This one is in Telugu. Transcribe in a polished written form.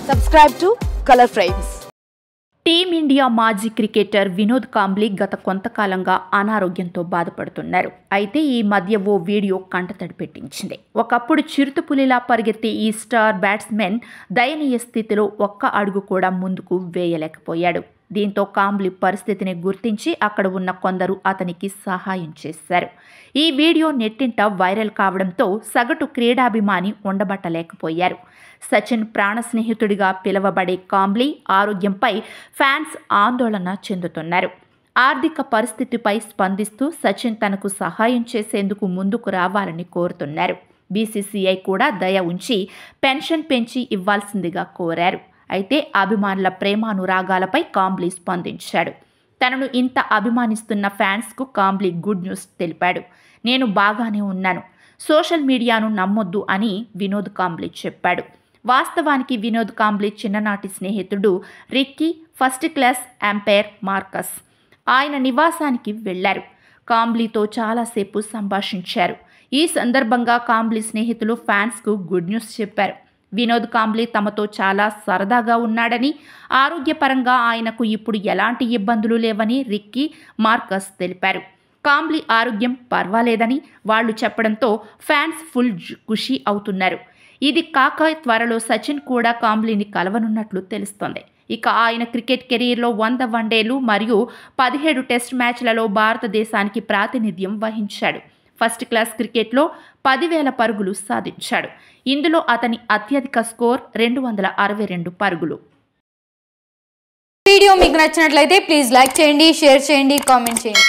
Subscribe to Color Frames. Team India మాజీ క్రికెటర్ వినోద్ కాంబ్లీ గత కొంతకాలంగా అనారోగ్యంతో బాధపడుతున్నారు. అయితే ఈ మధ్య ఓ వీడియో కంటతడి పెట్టించింది. ఒకప్పుడు చిరుతపులిలా పరిగెత్తే ఈ స్టార్ బ్యాట్స్మెన్ దయనీయ స్థితిలో ఒక్క అడుగు కూడా ముందుకు వేయలేకపోయాడు. దీంతో కాంబ్లీ పరిస్థితిని గుర్తించి అక్కడ ఉన్న కొందరు అతనికి సహాయం చేశారు. ఈ వీడియో నెట్టింట వైరల్ కావడంతో సగటు క్రీడాభిమాని ఉండబట్టలేకపోయారు. సచిన్ ప్రాణ స్నేహితుడిగా పిలువబడే కాంబ్లీ ఆరోగ్యంపై ఫ్యాన్స్ ఆందోళన చెందుతున్నారు. ఆర్థిక పరిస్థితిపై స్పందిస్తూ సచిన్ తనకు సహాయం చేసేందుకు ముందుకు రావాలని కోరుతున్నారు. బీసీసీఐ కూడా దయ ఉంచి పెన్షన్ పెంచి ఇవ్వాల్సిందిగా కోరారు. అయితే అభిమానుల ప్రేమానురాగాలపై కాంబ్లీ స్పందించాడు. తనను ఇంత అభిమానిస్తున్న ఫ్యాన్స్కు కాంబ్లీ గుడ్ న్యూస్ తెలిపాడు. నేను బాగానే ఉన్నాను, సోషల్ మీడియాను నమ్మొద్దు అని వినోద్ కాంబ్లీ చెప్పాడు. వాస్తవానికి వినోద్ కాంబ్లీ చిన్ననాటి స్నేహితుడు Ricky first class umpire Marcus ఆయన నివాసానికి వెళ్లారు. కాంబ్లీతో చాలాసేపు సంభాషించారు. ఈ సందర్భంగా కాంబ్లీ స్నేహితులు ఫ్యాన్స్కు గుడ్ న్యూస్ చెప్పారు. వినోద్ కాంబ్లీ తమతో చాలా సరదాగా ఉన్నాడని, ఆరోగ్యపరంగా ఆయనకు ఇప్పుడు ఎలాంటి ఇబ్బందులు లేవని రిక్కీ మార్కస్ తెలిపారు. కాంబ్లీ ఆరోగ్యం పర్వాలేదని వాళ్లు చెప్పడంతో ఫ్యాన్స్ ఫుల్ ఖుషి అవుతున్నారు. ఇది కాక త్వరలో సచిన్ కూడా కాంబ్లీని కలవనున్నట్లు తెలుస్తోంది. ఇక ఆయన క్రికెట్ కెరీర్లో 100 వన్డేలు మరియు 17 టెస్ట్ మ్యాచ్లలో భారతదేశానికి ప్రాతినిధ్యం వహించాడు. ఫస్ట్ క్లాస్ క్రికెట్లో 10,000 పరుగులు సాధించాడు. ఇందులో అతని అత్యధిక స్కోర్ 262 పరుగులు. వీడియో మీకు నచ్చినట్లయితే ప్లీజ్ లైక్ చేయండి, షేర్ చేయండి, కామెంట్ చేయండి.